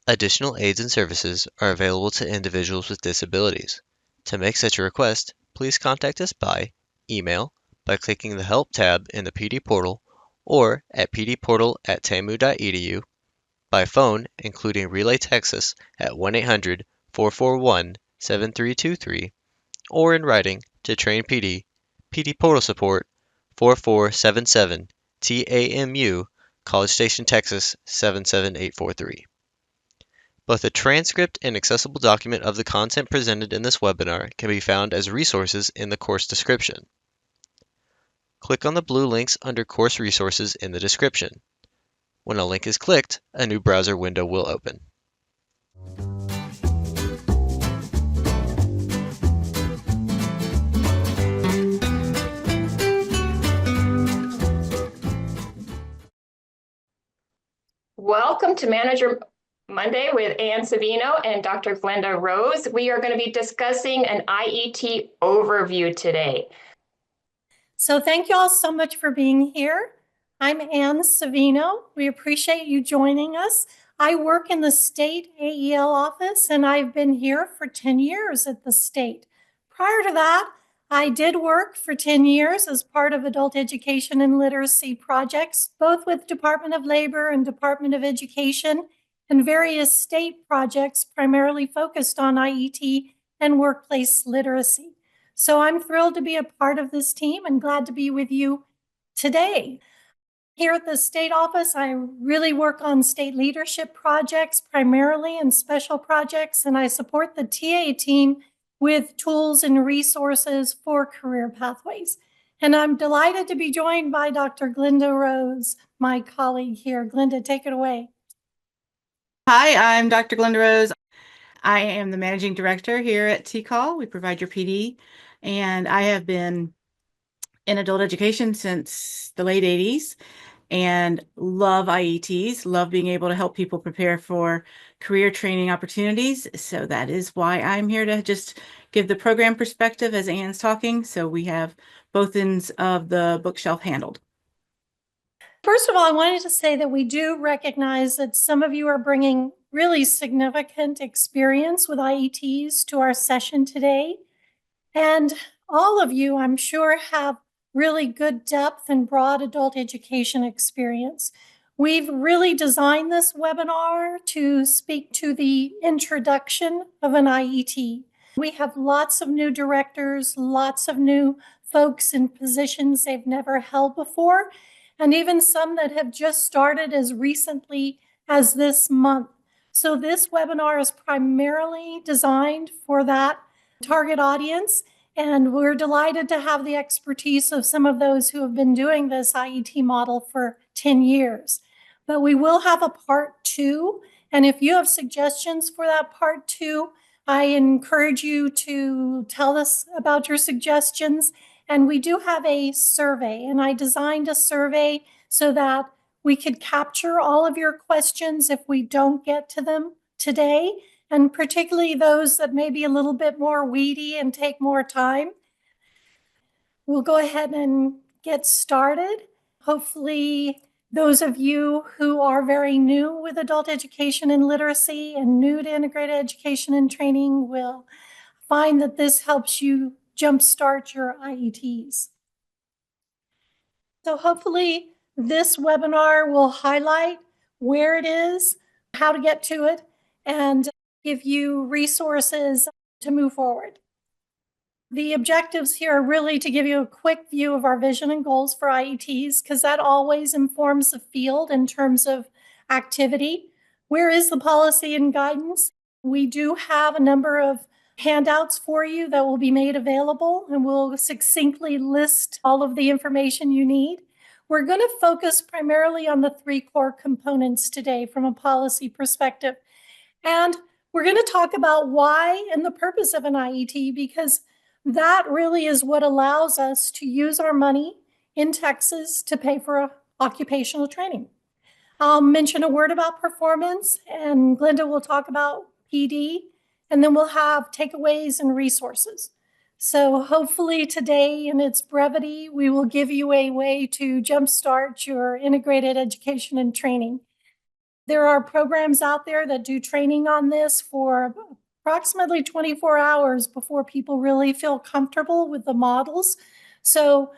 Additional aids and services are available to individuals with disabilities. To make such a request, please contact us by email by clicking the Help tab in the PD portal or at pdportal@tamu.edu, by phone including Relay Texas at 1-800-441-7323, or in writing to Train PD, PD Portal Support, 4477 TAMU, College Station, Texas 77843. Both a transcript and accessible document of the content presented in this webinar can be found as resources in the course description. Click on the blue links under Course Resources in the description. When a link is clicked, a new browser window will open. Welcome to Manager Monday with Ann Savino and Dr. Glenda Rose. We are going to be discussing an IET overview today. So thank you all so much for being here. I'm Ann Savino. We appreciate you joining us. I work in the state AEL office, and I've been here for 10 years at the state. Prior to that, I did work for 10 years as part of adult education and literacy projects, both with Department of Labor and Department of Education, and various state projects primarily focused on IET and workplace literacy. So I'm thrilled to be a part of this team and glad to be with you today. Here at the state office, I really work on state leadership projects primarily and special projects, and I support the TA team with tools and resources for career pathways. And I'm delighted to be joined by Dr. Glenda Rose, my colleague here. Glenda, take it away. Hi, I'm Dr. Glenda Rose. I am the managing director here at TCAL. We provide your PD, and I have been in adult education since the late 80s and love IETs, love being able to help people prepare for career training opportunities. So that is why I'm here to just give the program perspective as Ann's talking. So we have both ends of the bookshelf handled. First of all, I wanted to say that we do recognize that some of you are bringing really significant experience with IETs to our session today. And all of you, I'm sure, have really good depth and broad adult education experience. We've really designed this webinar to speak to the introduction of an IET. We have lots of new directors, lots of new folks in positions they've never held before, and even some that have just started as recently as this month. So this webinar is primarily designed for that target audience, and we're delighted to have the expertise of some of those who have been doing this IET model for 10 years. But we will have a part 2, and if you have suggestions for that part 2, I encourage you to tell us about your suggestions. And we do have a survey, and I designed a survey so that we could capture all of your questions if we don't get to them today, and particularly those that may be a little bit more weedy and take more time. We'll go ahead and get started. Hopefully, those of you who are very new with adult education and literacy and new to integrated education and training will find that this helps you jumpstart your IETs. So hopefully this webinar will highlight where it is, how to get to it, and give you resources to move forward. The objectives here are really to give you a quick view of our vision and goals for IETs, because that always informs the field in terms of activity. Where is the policy and guidance? We do have a number of handouts for you that will be made available, and we'll succinctly list all of the information you need. We're going to focus primarily on the 3 core components today from a policy perspective. And we're going to talk about why and the purpose of an IET, because that really is what allows us to use our money in Texas to pay for occupational training. I'll mention a word about performance, and Glenda will talk about PD, and then we'll have takeaways and resources. So hopefully today, in its brevity, we will give you a way to jumpstart your integrated education and training. There are programs out there that do training on this for approximately 24 hours before people really feel comfortable with the models. So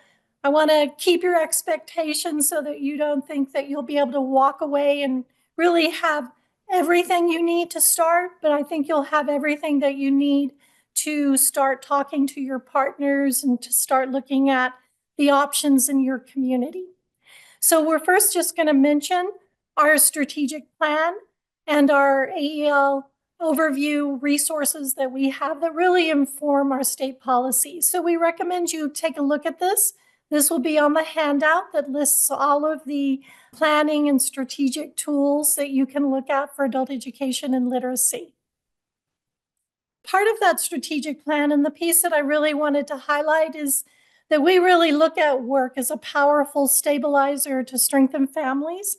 I want to keep your expectations so that you don't think that you'll be able to walk away and really have everything you need to start, but I think you'll have everything that you need to start talking to your partners and to start looking at the options in your community. So we're first just going to mention our strategic plan and our AEL overview resources that we have that really inform our state policy. So we recommend you take a look at this. This will be on the handout that lists all of the planning and strategic tools that you can look at for adult education and literacy. Part of that strategic plan, and the piece that I really wanted to highlight, is that we really look at work as a powerful stabilizer to strengthen families,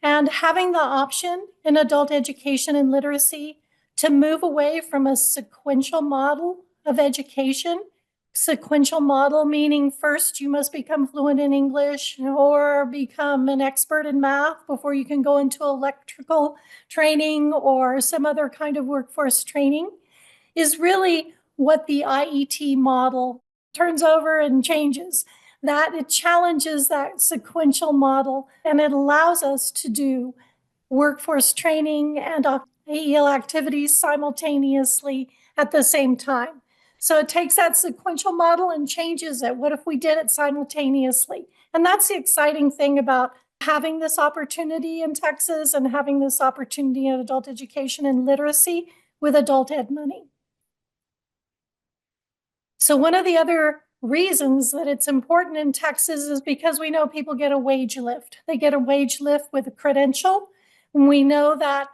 and having the option in adult education and literacy to move away from a sequential model of education. Sequential model meaning first you must become fluent in English or become an expert in math before you can go into electrical training or some other kind of workforce training, is really what the IET model turns over and changes. That it challenges that sequential model, and it allows us to do workforce training and AEL activities simultaneously at the same time. So it takes that sequential model and changes it. What if we did it simultaneously? And that's the exciting thing about having this opportunity in Texas and having this opportunity in adult education and literacy with adult ed money. So one of the other reasons that it's important in Texas is because we know people get a wage lift. They get a wage lift with a credential. And we know that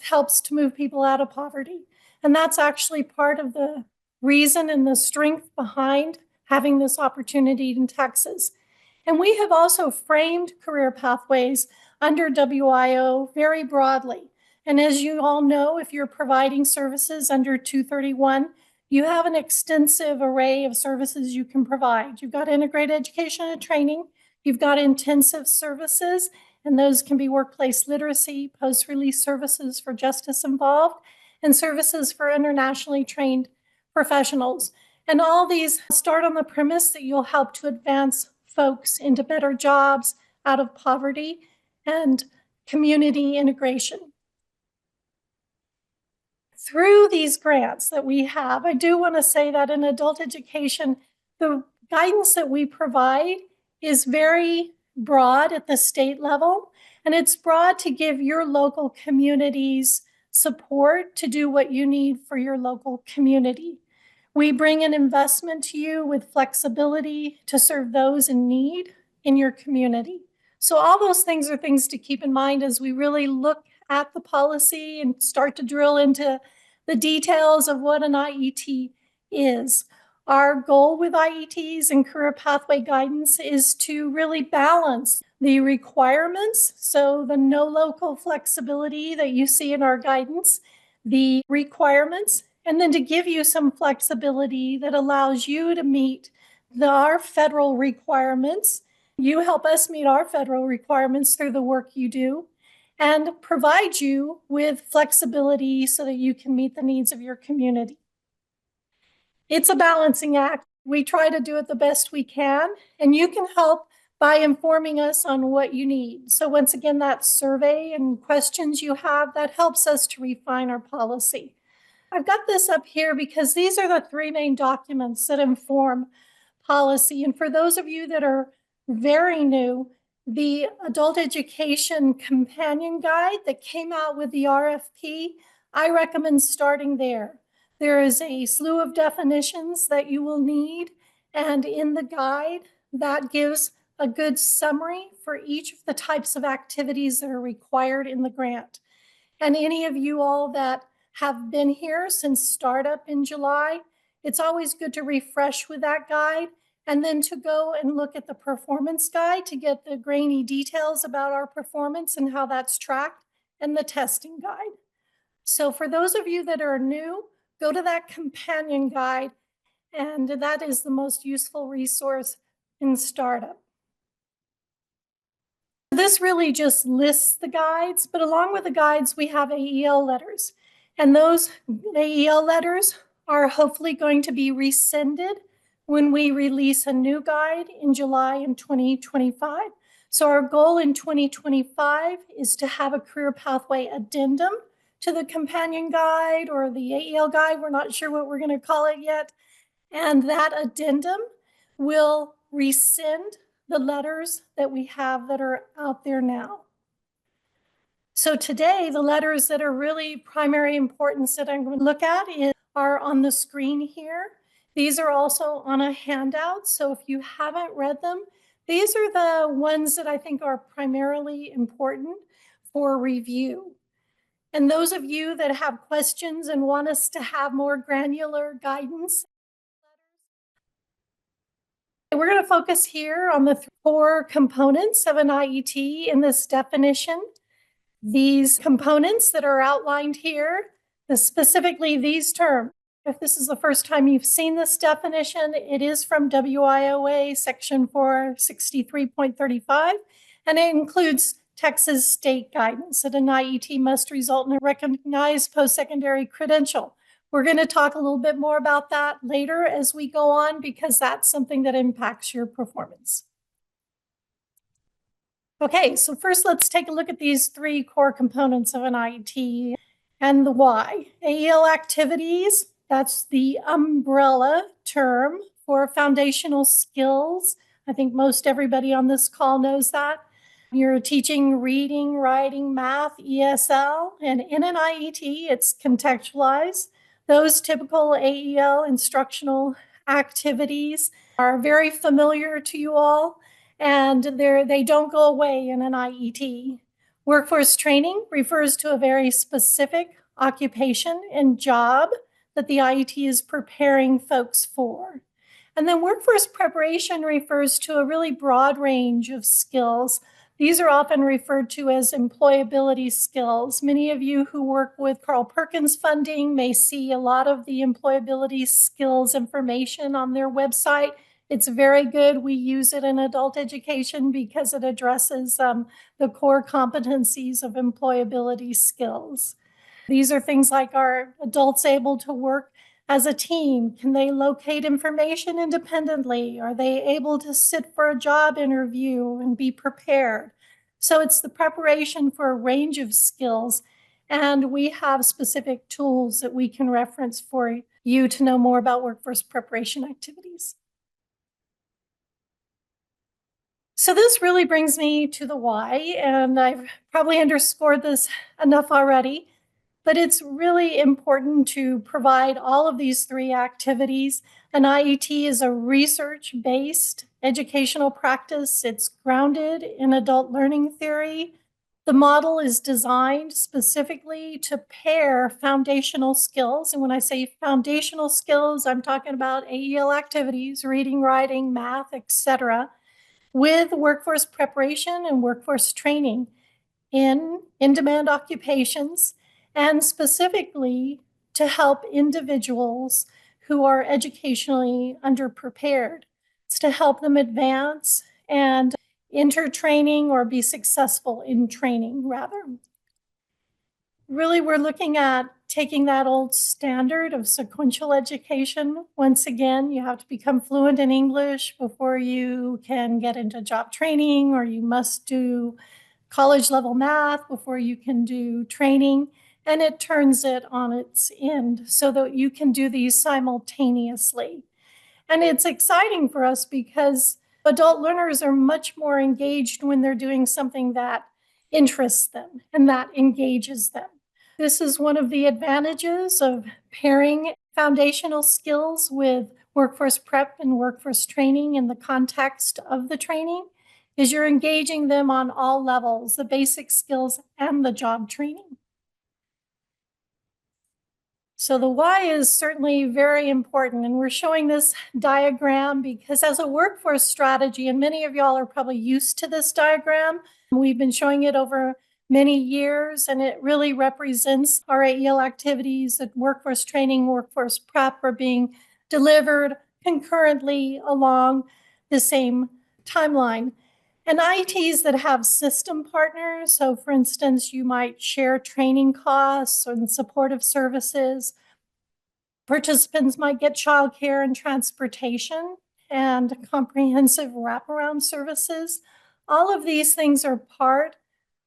helps to move people out of poverty. And that's actually part of the reason and the strength behind having this opportunity in Texas. And we have also framed career pathways under WIO very broadly. And as you all know, if you're providing services under 231, you have an extensive array of services you can provide. You've got integrated education and training, you've got intensive services, and those can be workplace literacy, post-release services for justice involved, and services for internationally trained professionals. And all these start on the premise that you'll help to advance folks into better jobs, out of poverty, and community integration. Through these grants that we have, I do want to say that in adult education, the guidance that we provide is very broad at the state level, and it's broad to give your local communities support to do what you need for your local community. We bring an investment to you with flexibility to serve those in need in your community. So all those things are things to keep in mind as we really look at the policy and start to drill into the details of what an IET is. Our goal with IETs and career pathway guidance is to really balance the requirements, so the no local flexibility that you see in our guidance, the requirements, and then to give you some flexibility that allows you to meet our federal requirements. You help us meet our federal requirements through the work you do, and provide you with flexibility so that you can meet the needs of your community. It's a balancing act. We try to do it the best we can, and you can help by informing us on what you need. So once again, that survey and questions you have, that helps us to refine our policy. I've got this up here because these are the three main documents that inform policy. And for those of you that are very new, the Adult Education Companion Guide that came out with the RFP, I recommend starting there. There is a slew of definitions that you will need, and in the guide, that gives a good summary for each of the types of activities that are required in the grant. And any of you all that have been here since startup in July, it's always good to refresh with that guide, and then to go and look at the performance guide to get the grainy details about our performance and how that's tracked, and the testing guide. So for those of you that are new, go to that companion guide, and that is the most useful resource in startup. This this really just lists the guides, but along with the guides, we have AEL letters. And those AEL letters are hopefully going to be rescinded when we release a new guide in July in 2025. So our goal in 2025 is to have a career pathway addendum to the companion guide or the AEL guide. We're not sure what we're going to call it yet. And that addendum will rescind the letters that we have that are out there now. So today, the letters that are really primary importance that I'm going to look at are on the screen here. These are also on a handout. So if you haven't read them, these are the ones that I think are primarily important for review. And those of you that have questions and want us to have more granular guidance, we're going to focus here on the 4 components of an IET in this definition. These components that are outlined here, specifically these terms. If this is the first time you've seen this definition, it is from WIOA section 463.35, and it includes Texas state guidance that an IET must result in a recognized post-secondary credential. We're going to talk a little bit more about that later as we go on, because that's something that impacts your performance. Okay, so first let's take a look at these 3 core components of an IET and the why. AEL activities, that's the umbrella term for foundational skills. I think most everybody on this call knows that. You're teaching reading, writing, math, ESL, and in an IET, it's contextualized. Those typical AEL instructional activities are very familiar to you all, and they don't go away in an IET. Workforce training refers to a very specific occupation and job that the IET is preparing folks for. And then workforce preparation refers to a really broad range of skills. These are often referred to as employability skills. Many of you who work with Carl Perkins funding may see a lot of the employability skills information on their website. It's very good. We use it in adult education because it addresses the core competencies of employability skills. These are things like, are adults able to work as a team? Can they locate information independently? Are they able to sit for a job interview and be prepared? So it's the preparation for a range of skills, and we have specific tools that we can reference for you to know more about workforce preparation activities. So this really brings me to the why, and I've probably underscored this enough already, but it's really important to provide all of these 3 activities. An IET is a research-based educational practice. It's grounded in adult learning theory. The model is designed specifically to pair foundational skills. And when I say foundational skills, I'm talking about AEL activities, reading, writing, math, etc., with workforce preparation and workforce training in in-demand occupations, and specifically to help individuals who are educationally underprepared. It's to help them advance and enter training or be successful in training, rather. Really, we're looking at taking that old standard of sequential education. Once again, you have to become fluent in English before you can get into job training, or you must do college level math before you can do training. And it turns it on its end so that you can do these simultaneously. And it's exciting for us because adult learners are much more engaged when they're doing something that interests them and that engages them. This is one of the advantages of pairing foundational skills with workforce prep and workforce training in the context of the training, is you're engaging them on all levels, the basic skills and the job training. So the why is certainly very important, and we're showing this diagram because as a workforce strategy, and many of y'all are probably used to this diagram, we've been showing it over many years, and it really represents our AEL activities that workforce training, workforce prep are being delivered concurrently along the same timeline. And IETs that have system partners, so for instance, you might share training costs and supportive services. Participants might get childcare and transportation and comprehensive wraparound services. All of these things are part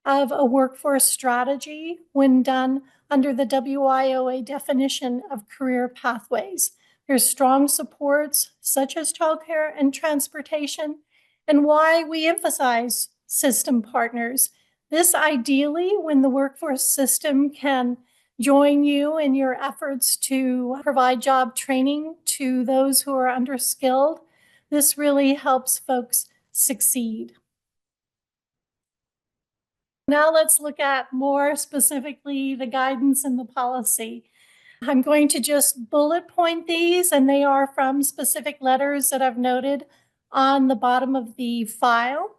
of a workforce strategy when done under the WIOA definition of career pathways. There's strong supports such as childcare and transportation, and why we emphasize system partners. This ideally when the workforce system can join you in your efforts to provide job training to those who are underskilled. This really helps folks succeed. Now let's look at more specifically the guidance and the policy. I'm going to just bullet point these, and they are from specific letters that I've noted on the bottom of the file.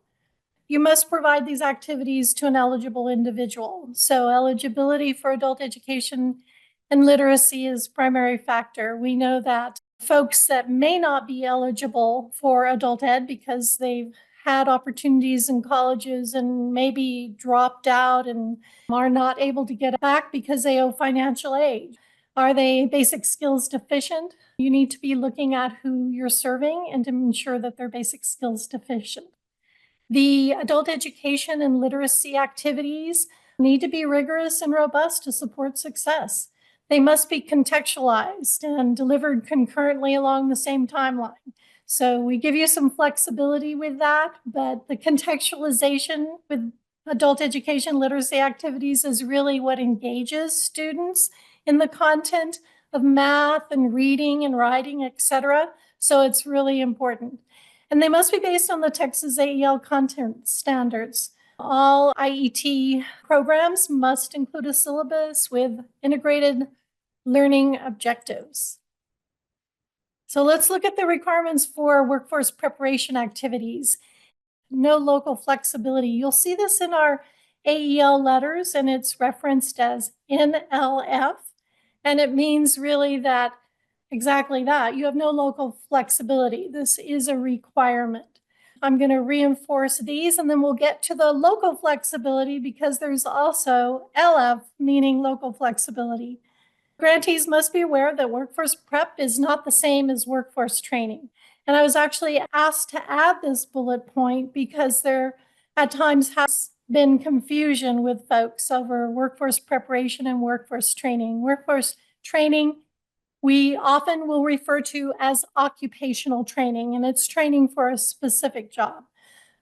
You must provide these activities to an eligible individual. So eligibility for adult education and literacy is primary factor. We know that folks that may not be eligible for adult ed because they've had opportunities in colleges and maybe dropped out and are not able to get back because they owe financial aid. Are they basic skills deficient? You need to be looking at who you're serving and to ensure that they're basic skills deficient. The adult education and literacy activities need to be rigorous and robust to support success. They must be contextualized and delivered concurrently along the same timeline. So we give you some flexibility with that, but the contextualization with adult education literacy activities is really what engages students in the content of math and reading and writing, etc. So it's really important. And they must be based on the Texas AEL content standards. All IET programs must include a syllabus with integrated learning objectives. So let's look at the requirements for workforce preparation activities. No local flexibility. You'll see this in our AEL letters, and it's referenced as NLF. And it means really that exactly that. You have no local flexibility. This is a requirement. I'm going to reinforce these, and then we'll get to the local flexibility because there's also LF, meaning local flexibility. Grantees must be aware that workforce prep is not the same as workforce training. And I was actually asked to add this bullet point because there at times has been confusion with folks over workforce preparation and workforce training. Workforce training we often will refer to as occupational training, and it's training for a specific job.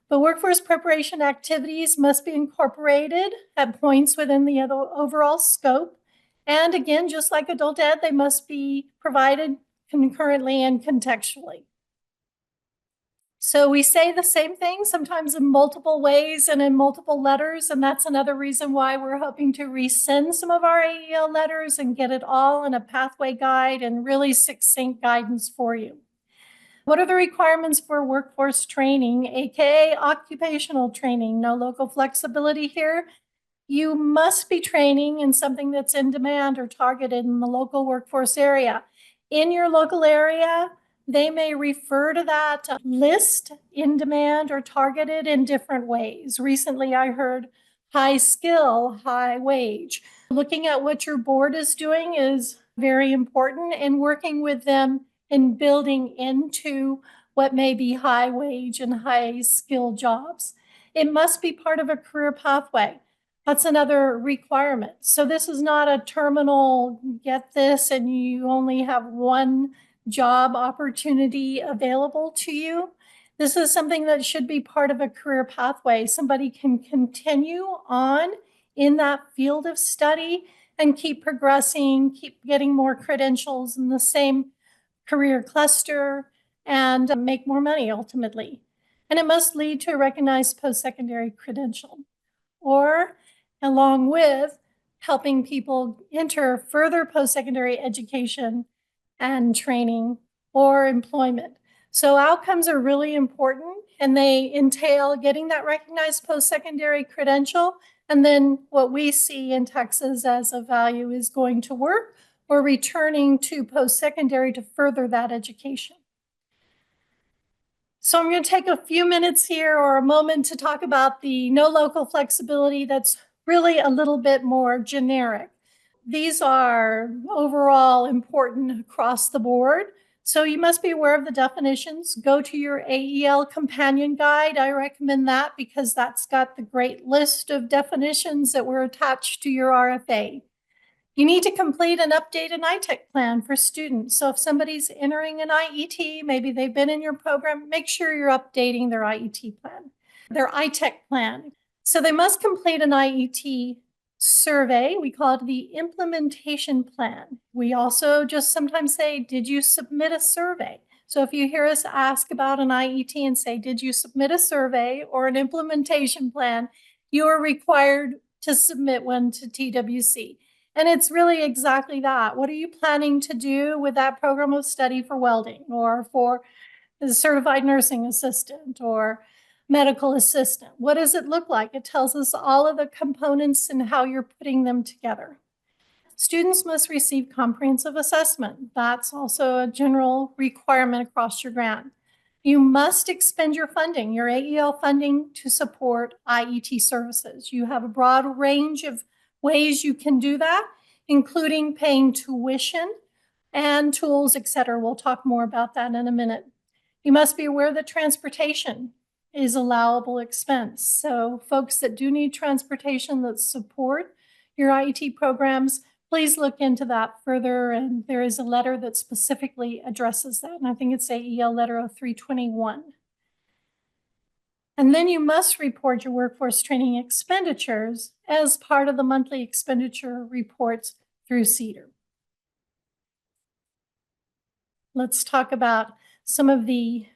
But workforce preparation activities must be incorporated at points within the overall scope. And again, just like adult ed, they must be provided concurrently and contextually. So we say the same thing, sometimes in multiple ways and in multiple letters, and that's another reason why we're hoping to resend some of our AEL letters and get it all in a pathway guide and really succinct guidance for you. What are the requirements for workforce training, aka occupational training? No local flexibility here. You must be training in something that's in demand or targeted in the local workforce area. In your local area, they may refer to that list in demand or targeted in different ways. Recently, I heard high skill, high wage. Looking at what your board is doing is very important, and working with them in building into what may be high wage and high skill jobs. It must be part of a career pathway. That's another requirement. So this is not a terminal, get this, and you only have one job opportunity available to you. This is something that should be part of a career pathway. Somebody can continue on in that field of study and keep progressing, keep getting more credentials in the same career cluster and make more money ultimately. And it must lead to a recognized post-secondary credential, or along with helping people enter further post-secondary education and training or employment. So outcomes are really important, and they entail getting that recognized post-secondary credential. And then what we see in Texas as a value is going to work or returning to post-secondary to further that education. So I'm going to take a few minutes here or a moment to talk about the no local flexibility that's really a little bit more generic. These are overall important across the board. So you must be aware of the definitions. Go to your AEL companion guide. I recommend that because that's got the great list of definitions that were attached to your RFA. You need to complete and update an ITEC plan for students. So if somebody's entering an IET, maybe they've been in your program, make sure you're updating their IET plan, their ITEC plan. So they must complete an IET survey. We call it the implementation plan. We also just sometimes say, did you submit a survey? So if you hear us ask about an IET and say, did you submit a survey or an implementation plan, you are required to submit one to TWC. And it's really exactly that. What are you planning to do with that program of study for welding or for the certified nursing assistant or medical assistant? What does it look like? It tells us all of the components and how you're putting them together. Students must receive comprehensive assessment. That's also a general requirement across your grant. You must expend your funding, your AEL funding, to support IET services. You have a broad range of ways you can do that, including paying tuition and tools, et cetera. We'll talk more about that in a minute. You must be aware that transportation is allowable expense. So folks that do need transportation that support your IET programs, please look into that further. And there is a letter that specifically addresses that. And I think it's AEL letter 0321. And then you must report your workforce training expenditures as part of the monthly expenditure reports through CEDAR. Let's talk about some of the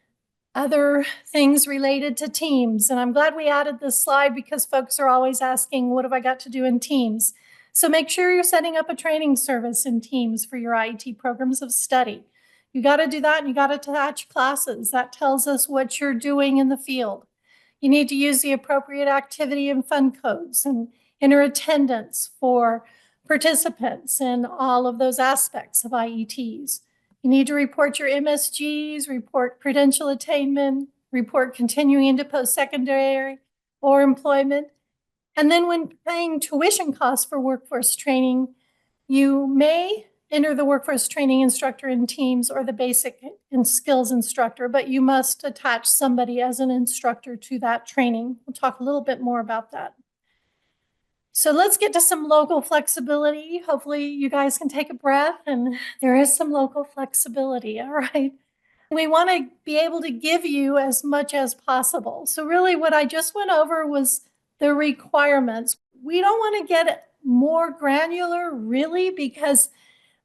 other things related to teams. And I'm glad we added this slide because folks are always asking, what have I got to do in teams? So make sure you're setting up a training service in teams for your IET programs of study. You got to do that and you got to attach classes. That tells us what you're doing in the field. You need to use the appropriate activity and fund codes and enter attendance for participants in all of those aspects of IETs. You need to report your MSGs, report credential attainment, report continuing into post-secondary or employment. And then when paying tuition costs for workforce training, you may enter the workforce training instructor in teams or the basic and skills instructor, but you must attach somebody as an instructor to that training. We'll talk a little bit more about that. So let's get to some local flexibility. Hopefully you guys can take a breath and there is some local flexibility, all right? We want to be able to give you as much as possible. So really what I just went over was the requirements. We don't want to get more granular really because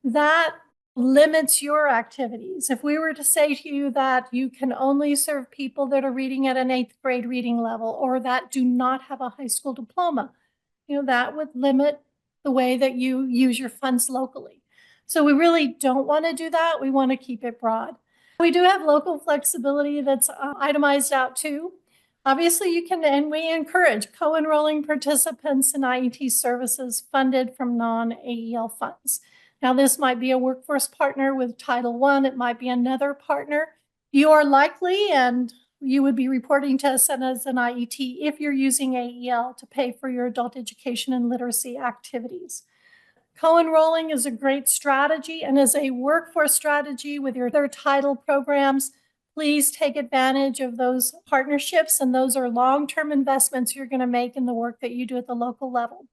that limits your activities. If we were to say to you that you can only serve people that are reading at an 8th grade reading level or that do not have a high school diploma, that would limit the way that you use your funds locally. So we really don't want to do that. We want to keep it broad. We do have local flexibility that's itemized out too. Obviously, you can, and we encourage co-enrolling participants in IET services funded from non-AEL funds. Now, this might be a workforce partner with Title I. It might be another partner. You are likely, and you would be reporting to us as an IET if you're using AEL to pay for your adult education and literacy activities. Co-enrolling is a great strategy and is a workforce strategy with your other title programs. Please take advantage of those partnerships, and those are long-term investments you're going to make in the work that you do at the local level.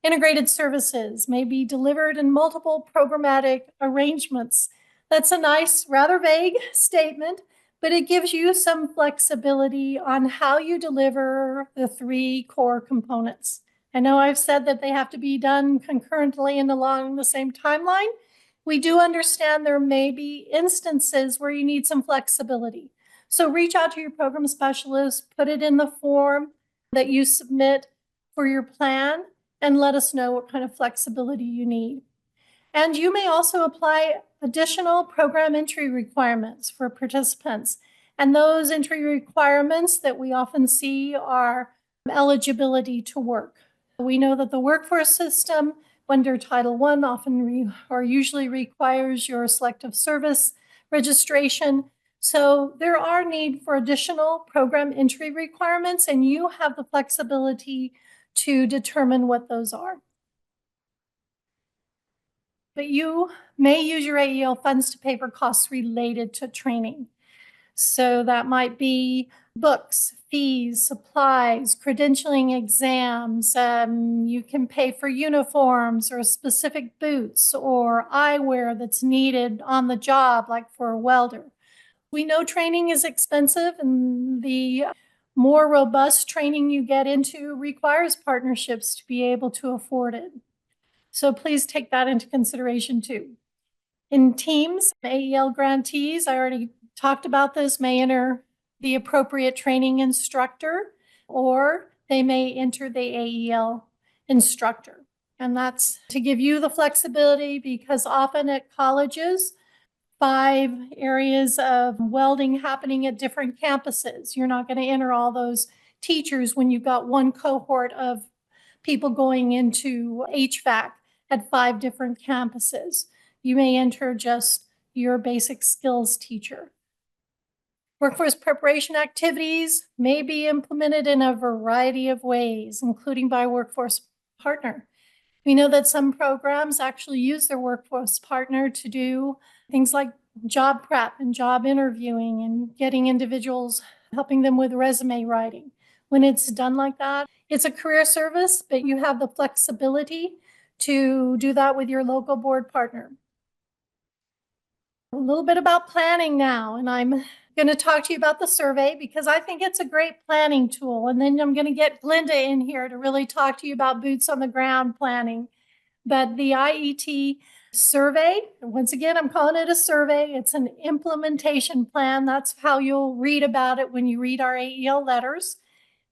Integrated services may be delivered in multiple programmatic arrangements. That's a nice, rather vague statement, but it gives you some flexibility on how you deliver the 3 core components. I know I've said that they have to be done concurrently and along the same timeline. We do understand there may be instances where you need some flexibility. So reach out to your program specialist, put it in the form that you submit for your plan, and let us know what kind of flexibility you need. And you may also apply additional program entry requirements for participants. And those entry requirements that we often see are eligibility to work. We know that the workforce system under Title I often or usually requires your selective service registration. So there are need for additional program entry requirements, and you have the flexibility to determine what those are. But you may use your AEL funds to pay for costs related to training. So that might be books, fees, supplies, credentialing exams. You can pay for uniforms or specific boots or eyewear that's needed on the job, like for a welder. We know training is expensive, and the more robust training you get into requires partnerships to be able to afford it. So please take that into consideration too. In teams, AEL grantees, I already talked about this, may enter the appropriate training instructor, or they may enter the AEL instructor. And that's to give you the flexibility, because often at colleges, 5 areas of welding happening at different campuses. You're not going to enter all those teachers when you've got one cohort of people going into HVAC at 5 different campuses. You may enter just your basic skills teacher. Workforce preparation activities may be implemented in a variety of ways, including by workforce partner. We know that some programs actually use their workforce partner to do things like job prep and job interviewing and getting individuals, helping them with resume writing. When it's done like that, it's a career service, but you have the flexibility to do that with your local board partner. A little bit about planning now, and I'm going to talk to you about the survey because I think it's a great planning tool. And then I'm going to get Glenda in here to really talk to you about boots on the ground planning. But the IET survey, once again, I'm calling it a survey. It's an implementation plan. That's how you'll read about it when you read our AEL letters.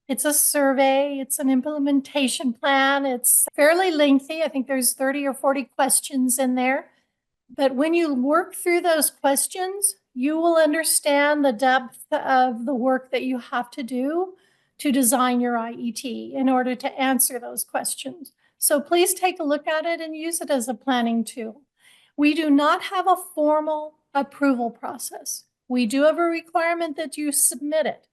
It's a survey. It's an implementation plan. It's fairly lengthy. I think there's 30 or 40 questions in there. But when you work through those questions, you will understand the depth of the work that you have to do to design your IET in order to answer those questions. So please take a look at it and use it as a planning tool. We do not have a formal approval process. We do have a requirement that you submit it.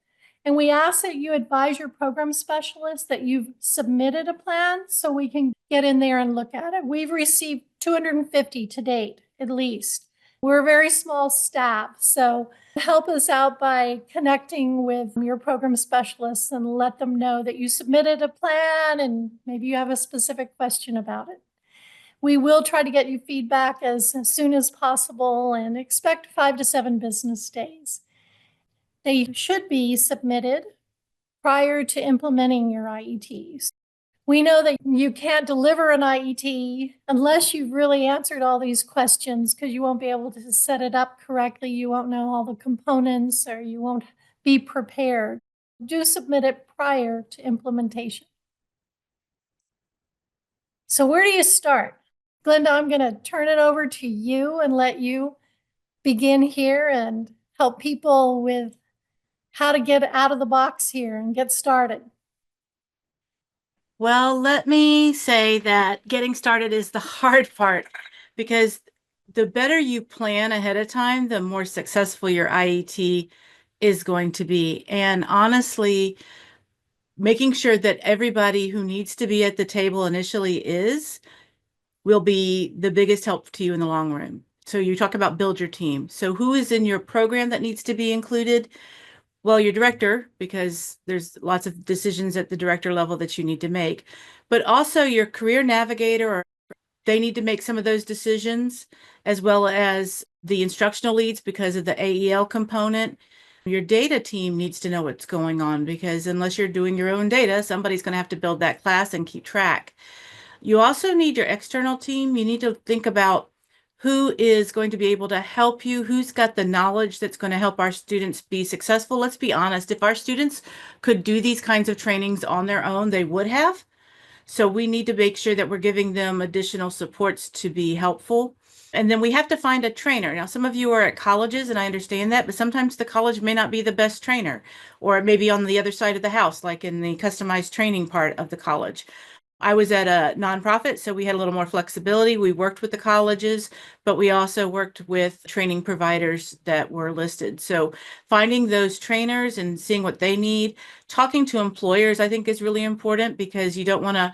And we ask that you advise your program specialist that you've submitted a plan so we can get in there and look at it. We've received 250 to date, at least. We're a very small staff, so help us out by connecting with your program specialists and let them know that you submitted a plan and maybe you have a specific question about it. We will try to get you feedback as soon as possible and expect 5 to 7 business days. They should be submitted prior to implementing your IETs. We know that you can't deliver an IET unless you've really answered all these questions, because you won't be able to set it up correctly. You won't know all the components, or you won't be prepared. Do submit it prior to implementation. So where do you start? Glenda, I'm going to turn it over to you and let you begin here and help people with how to get out of the box here and get started. Well, let me say that getting started is the hard part, because the better you plan ahead of time, the more successful your IET is going to be. And honestly, making sure that everybody who needs to be at the table initially will be the biggest help to you in the long run. So you talk about build your team. So who is in your program that needs to be included? Well, your director, because there's lots of decisions at the director level that you need to make, but also your career navigator, or they need to make some of those decisions, as well as the instructional leads because of the AEL component. Your data team needs to know what's going on, because unless you're doing your own data, somebody's going to have to build that class and keep track. You also need your external team. You need to think about who is going to be able to help you, who's got the knowledge that's going to help our students be successful. Let's be honest, if our students could do these kinds of trainings on their own, they would have. So we need to make sure that we're giving them additional supports to be helpful. And then we have to find a trainer. Now, some of you are at colleges, and I understand that, but sometimes the college may not be the best trainer, or it may be on the other side of the house, like in the customized training part of the college. I was at a nonprofit, so we had a little more flexibility. We worked with the colleges, but we also worked with training providers that were listed. So finding those trainers and seeing what they need, talking to employers, I think is really important because you don't want to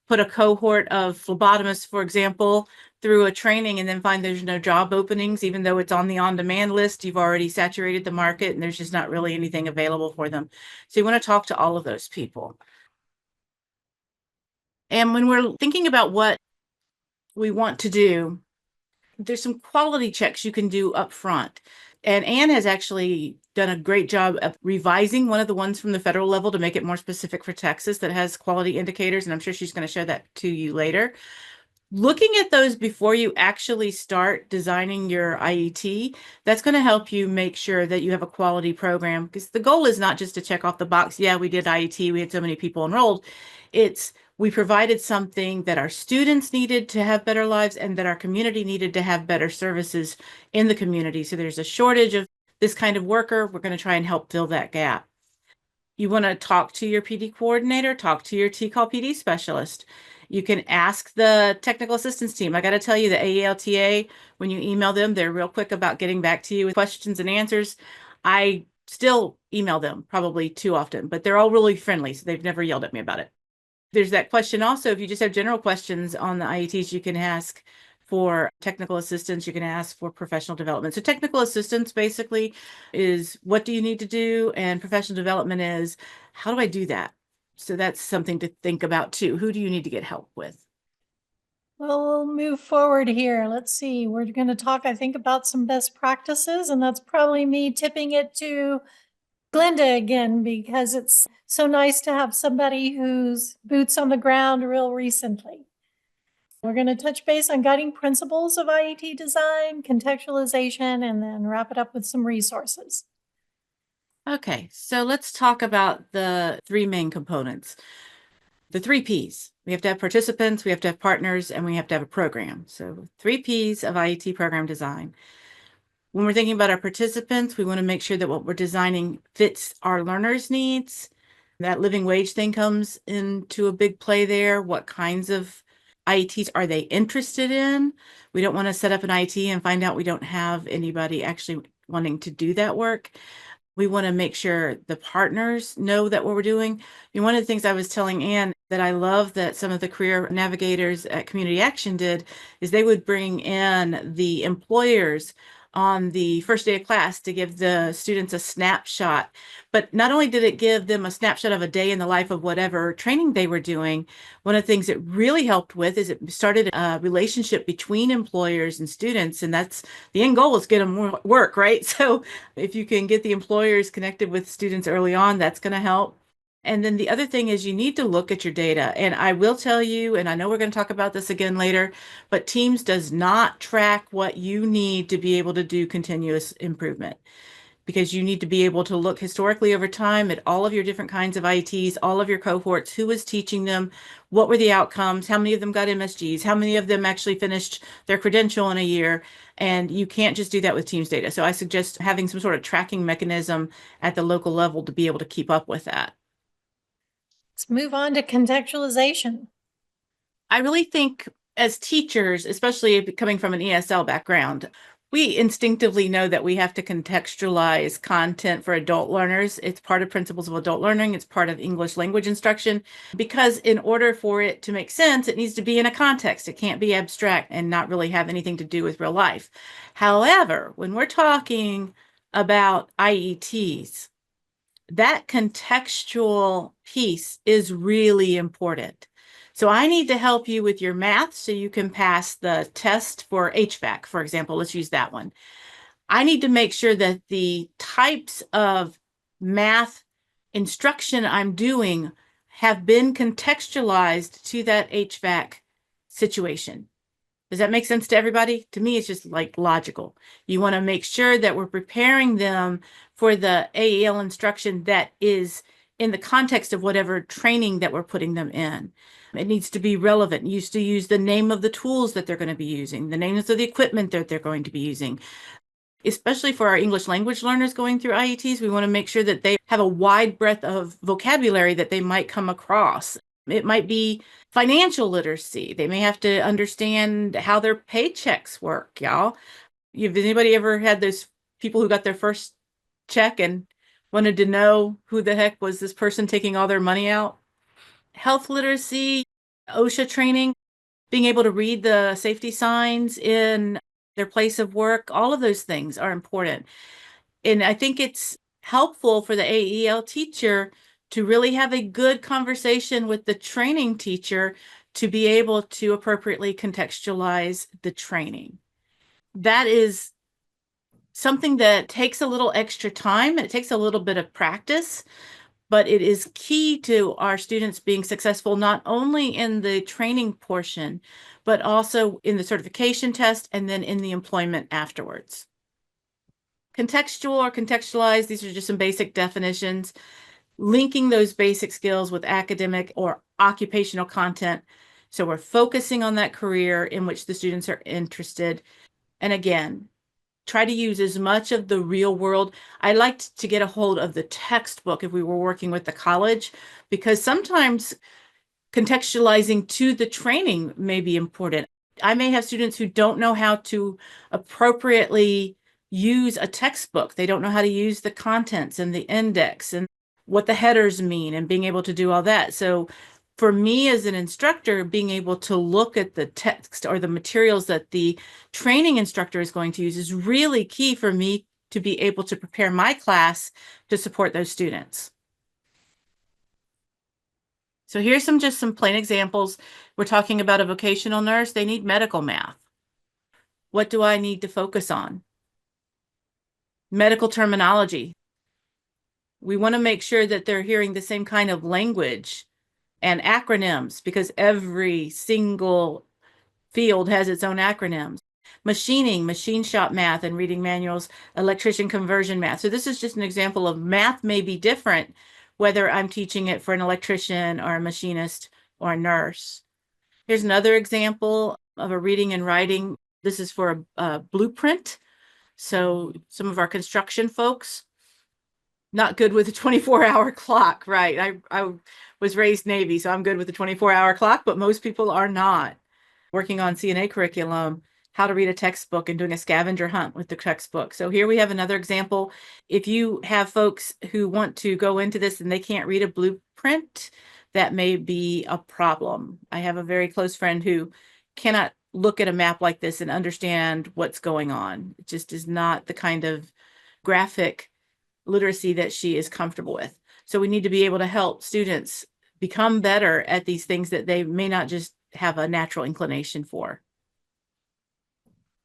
put a cohort of phlebotomists, for example, through a training and then find there's no job openings, even though it's on the on-demand list. You've already saturated the market and there's just not really anything available for them. So you want to talk to all of those people. And when we're thinking about what we want to do, there's some quality checks you can do up front. And Anne has actually done a great job of revising one of the ones from the federal level to make it more specific for Texas that has quality indicators. And I'm sure she's going to show that to you later. Looking at those before you actually start designing your IET, that's going to help you make sure that you have a quality program, because the goal is not just to check off the box. Yeah, we did IET, we had so many people enrolled. It's we provided something that our students needed to have better lives and that our community needed to have better services in the community. So there's a shortage of this kind of worker. We're going to try and help fill that gap. You want to talk to your PD coordinator, talk to your TCAL PD specialist. You can ask the technical assistance team. I got to tell you, the AELTA, when you email them, they're real quick about getting back to you with questions and answers. I still email them probably too often, but they're all really friendly, so they've never yelled at me about it. There's that question also, if you just have general questions on the IETs, you can ask for technical assistance, you can ask for professional development. So technical assistance basically is what do you need to do, and professional development is how do I do that? So that's something to think about too. Who do you need to get help with? Well, we'll move forward here. Let's see. We're going to talk, I think, about some best practices, and that's probably me tipping it to Glenda again, because it's so nice to have somebody who's boots on the ground real recently. We're going to touch base on guiding principles of IET design, contextualization, and then wrap it up with some resources. Okay, so let's talk about the three main components. The 3 Ps. We have to have participants, we have to have partners, and we have to have a program. So 3 Ps of IET program design. When we're thinking about our participants, we want to make sure that what we're designing fits our learners' needs. That living wage thing comes into a big play there. What kinds of IETs are they interested in? We don't want to set up an IET and find out we don't have anybody actually wanting to do that work. We want to make sure the partners know that what we're doing. One of the things I was telling Anne that I love that some of the career navigators at Community Action did is they would bring in the employers on the first day of class to give the students a snapshot. But not only did it give them a snapshot of a day in the life of whatever training they were doing, one of the things it really helped with is it started a relationship between employers and students. And that's the end goal is get them more work, right? So if you can get the employers connected with students early on, that's going to help. And then the other thing is you need to look at your data. And I will tell you, and I know we're going to talk about this again later, but Teams does not track what you need to be able to do continuous improvement, because you need to be able to look historically over time at all of your different kinds of IETs, all of your cohorts, who was teaching them, what were the outcomes, how many of them got MSGs, how many of them actually finished their credential in a year. And you can't just do that with Teams data. So I suggest having some sort of tracking mechanism at the local level to be able to keep up with that. Let's move on to contextualization. I really think as teachers, especially coming from an ESL background, we instinctively know that we have to contextualize content for adult learners. It's part of principles of adult learning. It's part of English language instruction, because in order for it to make sense, it needs to be in a context. It can't be abstract and not really have anything to do with real life. However, when we're talking about IETs, that contextual piece is really important. So I need to help you with your math so you can pass the test for HVAC, for example. Let's use that one. I need to make sure that the types of math instruction I'm doing have been contextualized to that HVAC situation. Does that make sense to everybody? To me, it's just like logical. You want to make sure that we're preparing them for the AEL instruction that is in the context of whatever training that we're putting them in. It needs to be relevant. You used to use the name of the tools that they're going to be using, the names of the equipment that they're going to be using. Especially for our English language learners going through IETs, we want to make sure that they have a wide breadth of vocabulary that they might come across. It might be financial literacy. They may have to understand how their paychecks work, y'all. Have anybody ever had those people who got their first check and wanted to know who the heck was this person taking all their money out? Health literacy, OSHA training, being able to read the safety signs in their place of work, all of those things are important. And I think it's helpful for the AEL teacher to really have a good conversation with the training teacher to be able to appropriately contextualize the training. That is something that takes a little extra time. It takes a little bit of practice, but it is key to our students being successful, not only in the training portion, but also in the certification test and then in the employment afterwards. Contextual or contextualized, these are just some basic definitions. Linking those basic skills with academic or occupational content. So we're focusing on that career in which the students are interested. And again, try to use as much of the real world. I liked to get a hold of the textbook if we were working with the college, because sometimes contextualizing to the training may be important. I may have students who don't know how to appropriately use a textbook. They don't know how to use the contents and the index and what the headers mean and being able to do all that. So for me as an instructor, being able to look at the text or the materials that the training instructor is going to use is really key for me to be able to prepare my class to support those students. So here's just some plain examples. We're talking about a vocational nurse. They need medical math. What do I need to focus on? Medical terminology. We want to make sure that they're hearing the same kind of language and acronyms, because every single field has its own acronyms. Machining, machine shop math and reading manuals, electrician conversion math. So this is just an example of math may be different whether I'm teaching it for an electrician or a machinist or a nurse. Here's another example of a reading and writing. This is for a blueprint. So some of our construction folks, not good with a 24-hour clock, right? I was raised Navy, so I'm good with the 24-hour clock, but most people are not. Working on CNA curriculum, how to read a textbook and doing a scavenger hunt with the textbook. So here we have another example. If you have folks who want to go into this and they can't read a blueprint, that may be a problem. I have a very close friend who cannot look at a map like this and understand what's going on. It just is not the kind of graphic literacy that she is comfortable with. So we need to be able to help students become better at these things that they may not just have a natural inclination for.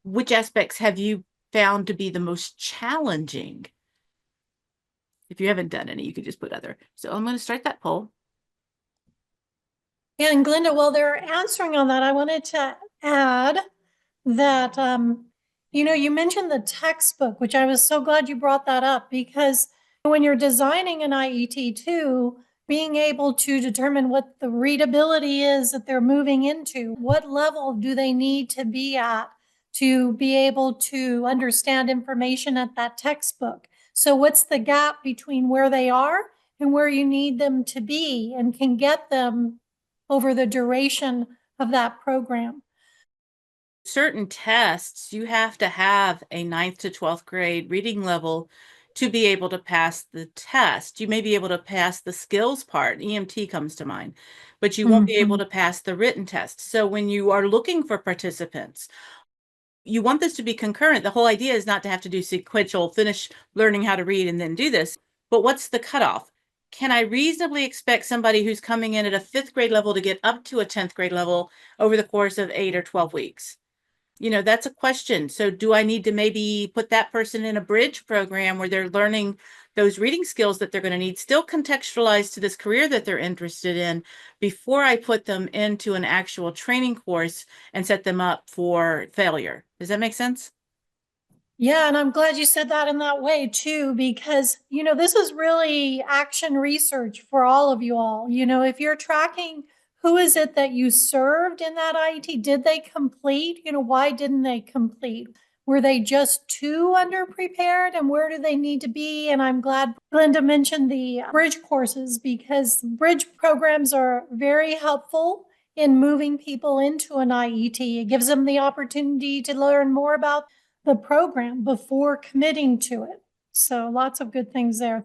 Which aspects have you found to be the most challenging? If you haven't done any, you could just put other. So I'm going to start that poll. Yeah, and Glenda, while they're answering on that, I wanted to add that, you mentioned the textbook, which I was so glad you brought that up, because when you're designing an IET too, being able to determine what the readability is that they're moving into, what level do they need to be at to be able to understand information at that textbook. So what's the gap between where they are and where you need them to be and can get them over the duration of that program? Certain tests, you have to have a 9th to 12th grade reading level to be able to pass the test. You may be able to pass the skills part, EMT comes to mind, but you won't be able to pass the written test. So when you are looking for participants, you want this to be concurrent. The whole idea is not to have to do sequential, finish learning how to read and then do this. But what's the cutoff? Can I reasonably expect somebody who's coming in at a 5th grade level to get up to a 10th grade level over the course of 8 or 12 weeks? That's a question. So do I need to maybe put that person in a bridge program where they're learning those reading skills that they're going to need, still contextualized to this career that they're interested in, before I put them into an actual training course and set them up for failure? Does that make sense? Yeah, and I'm glad you said that in that way too, because, this is really action research for all of you all. If you're tracking who is it that you served in that IET, did they complete? Why didn't they complete? Were they just too underprepared, and where do they need to be? And I'm glad Linda mentioned the bridge courses, because bridge programs are very helpful in moving people into an IET. It gives them the opportunity to learn more about the program before committing to it. So lots of good things there.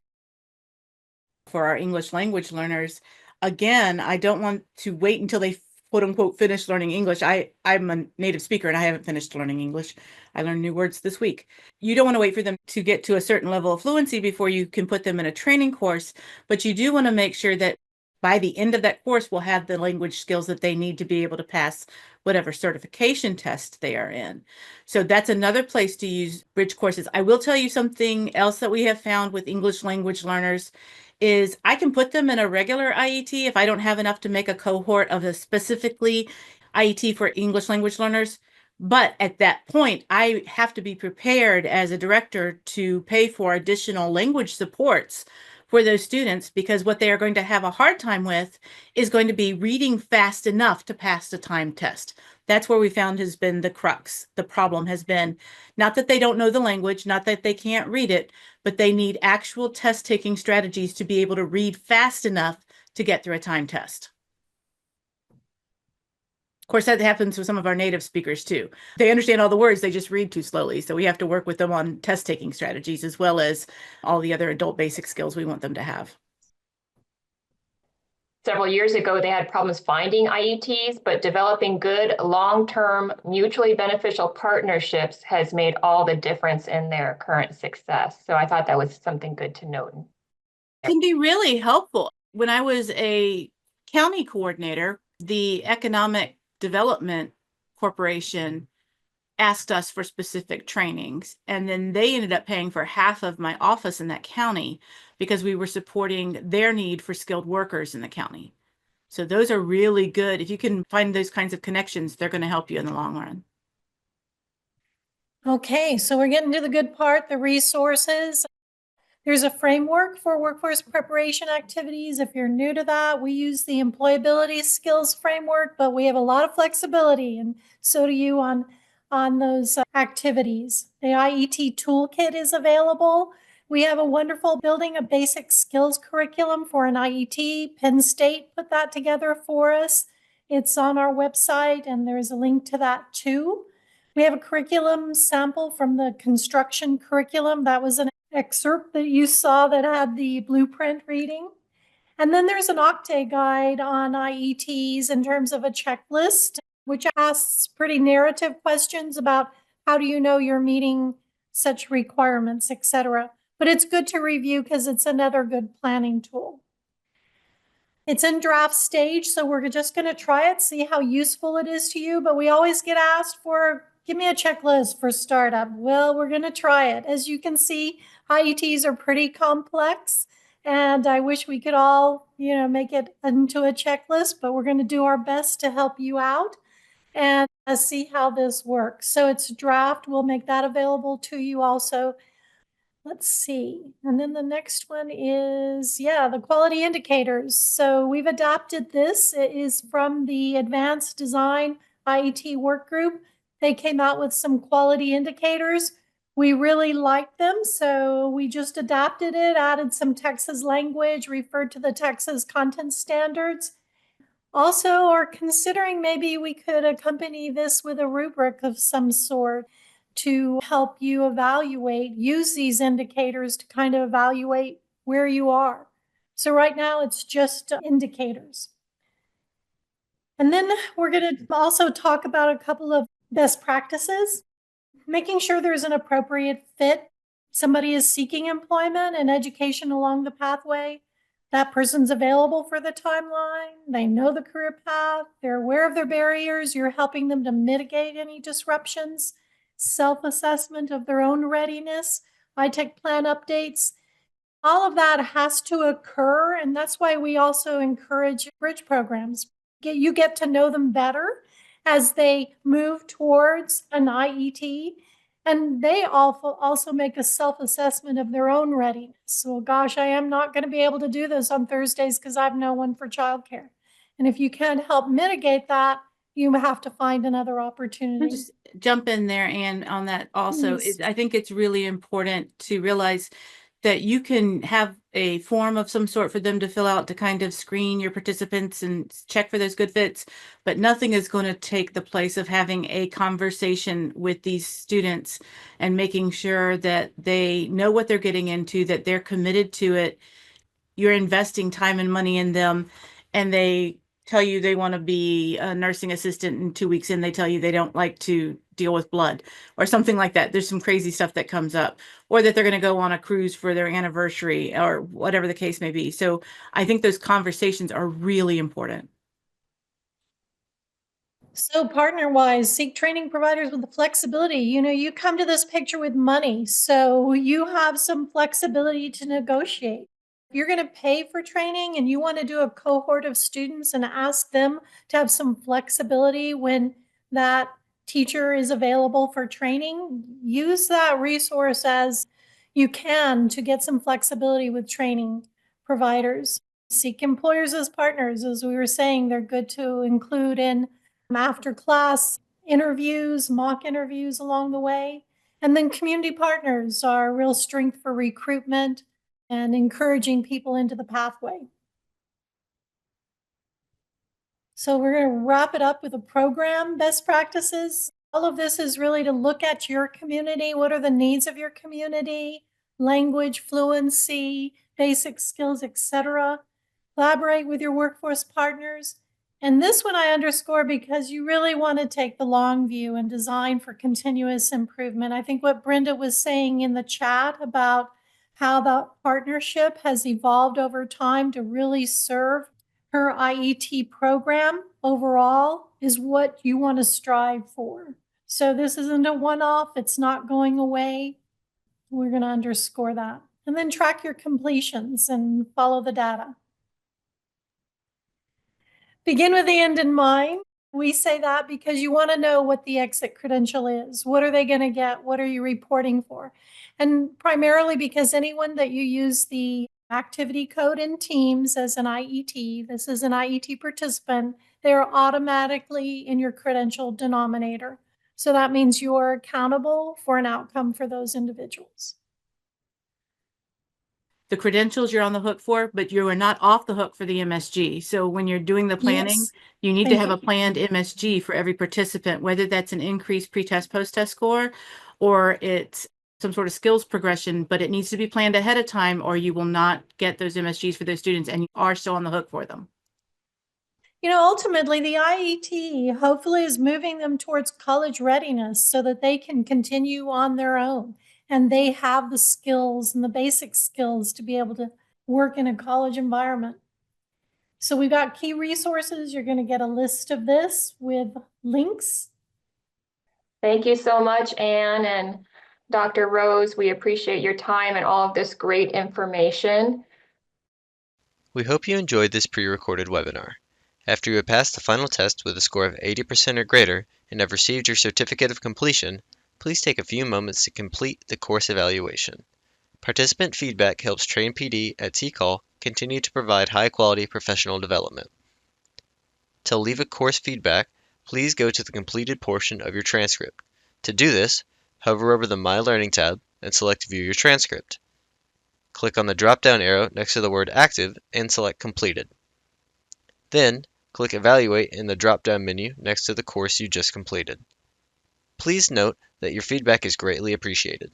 For our English language learners, again, I don't want to wait until they quote unquote finish learning English. I'm a native speaker and I haven't finished learning English. I learned new words this week. You don't want to wait for them to get to a certain level of fluency before you can put them in a training course, but you do want to make sure that by the end of that course, we'll have the language skills that they need to be able to pass whatever certification test they are in. So that's another place to use bridge courses. I will tell you something else that we have found with English language learners is I can put them in a regular IET if I don't have enough to make a cohort of a specifically IET for English language learners. But at that point, I have to be prepared as a director to pay for additional language supports for those students, because what they are going to have a hard time with is going to be reading fast enough to pass the time test. That's where we found has been the crux. The problem has been not that they don't know the language, not that they can't read it, but they need actual test taking strategies to be able to read fast enough to get through a time test. Of course, that happens with some of our native speakers too. They understand all the words, they just read too slowly. So we have to work with them on test taking strategies as well as all the other adult basic skills we want them to have. Several years ago, they had problems finding IETs, but developing good, long-term, mutually beneficial partnerships has made all the difference in their current success. So I thought that was something good to note. It can be really helpful. When I was a county coordinator, the Economic Development Corporation asked us for specific trainings, and then they ended up paying for half of my office in that county because we were supporting their need for skilled workers in the county. So those are really good. If you can find those kinds of connections, they're going to help you in the long run. Okay, so we're getting to the good part, the resources. There's a framework for workforce preparation activities. If you're new to that, we use the employability skills framework, but we have a lot of flexibility, and so do you on those activities. The IET toolkit is available. We have a wonderful building a basic skills curriculum for an IET. Penn State put that together for us. It's on our website, and there's a link to that too. We have a curriculum sample from the construction curriculum. That was an excerpt that you saw that had the blueprint reading. And then there's an Octave guide on IETs in terms of a checklist, which asks pretty narrative questions about how do you know you're meeting such requirements, etc. But it's good to review because it's another good planning tool. It's in draft stage, so we're just going to try it, see how useful it is to you. But we always get asked for, give me a checklist for startup. Well, we're going to try it. As you can see, IETs are pretty complex, and I wish we could all, make it into a checklist, but we're going to do our best to help you out and see how this works. So it's draft. We'll make that available to you also. Let's see. And then the next one is, the quality indicators. So we've adapted this. It is from the Advanced Design IET work group. They came out with some quality indicators. We really liked them, so we just adapted it, added some Texas language, referred to the Texas content standards. Also, are considering maybe we could accompany this with a rubric of some sort to help you use these indicators to kind of evaluate where you are. So right now it's just indicators. And then we're going to also talk about a couple of best practices, making sure there's an appropriate fit. Somebody is seeking employment and education along the pathway. That person's available for the timeline. They know the career path. They're aware of their barriers. You're helping them to mitigate any disruptions. Self-assessment of their own readiness, ITech plan updates. All of that has to occur, and that's why we also encourage bridge programs. You get to know them better as they move towards an IET, and they also make a self-assessment of their own readiness. So, gosh, I am not going to be able to do this on Thursdays because I have no one for childcare. And if you can help mitigate that, you have to find another I'll opportunity. just jump in there, and on that also, Please. I think it's really important to realize that you can have a form of some sort for them to fill out to kind of screen your participants and check for those good fits, but nothing is going to take the place of having a conversation with these students and making sure that they know what they're getting into, that they're committed to it. You're investing time and money in them, and they tell you they want to be a nursing assistant, and 2 weeks in, they tell you they don't like to deal with blood or something like that. There's some crazy stuff that comes up, or that they're going to go on a cruise for their anniversary or whatever the case may be. So I think those conversations are really important. So partner-wise, seek training providers with the flexibility. You come to this picture with money, so you have some flexibility to negotiate. If you're going to pay for training and you want to do a cohort of students and ask them to have some flexibility when that teacher is available for training, use that resource as you can to get some flexibility with training providers. Seek employers as partners. As we were saying, they're good to include in after class interviews, mock interviews along the way. And then community partners are a real strength for recruitment and encouraging people into the pathway. So we're going to wrap it up with a program best practices. All of this is really to look at your community. What are the needs of your community? Language, fluency, basic skills, etc. Collaborate with your workforce partners. And this one I underscore because you really want to take the long view and design for continuous improvement. I think what Brenda was saying in the chat about how the partnership has evolved over time to really serve her IET program overall is what you want to strive for. So this isn't a one-off. It's not going away. We're going to underscore that. And then track your completions and follow the data. Begin with the end in mind. We say that because you want to know what the exit credential is. What are they going to get? What are you reporting for? And primarily because anyone that you use the activity code in Teams as an IET, this is an IET participant, they're automatically in your credential denominator. So that means you're accountable for an outcome for those individuals. The credentials you're on the hook for, but you are not off the hook for the MSG. So when you're doing the planning, Yes. you need to Thank have you. a planned MSG for every participant, whether that's an increased pretest post-test score or it's some sort of skills progression, but it needs to be planned ahead of time or you will not get those MSGs for those students and you are still on the hook for them. Ultimately, the IET hopefully is moving them towards college readiness so that they can continue on their own and they have the skills and the basic skills to be able to work in a college environment. So we've got key resources. You're going to get a list of this with links. Thank you so much, Anne and Dr. Rose. We appreciate your time and all of this great information. We hope you enjoyed this pre-recorded webinar. After you have passed the final test with a score of 80% or greater and have received your certificate of completion, please take a few moments to complete the course evaluation. Participant feedback helps Train PD at TCAL continue to provide high-quality professional development. To leave a course feedback, please go to the completed portion of your transcript. To do this, hover over the My Learning tab and select View Your Transcript. Click on the drop-down arrow next to the word Active and select Completed. Then, click Evaluate in the drop-down menu next to the course you just completed. Please note that your feedback is greatly appreciated.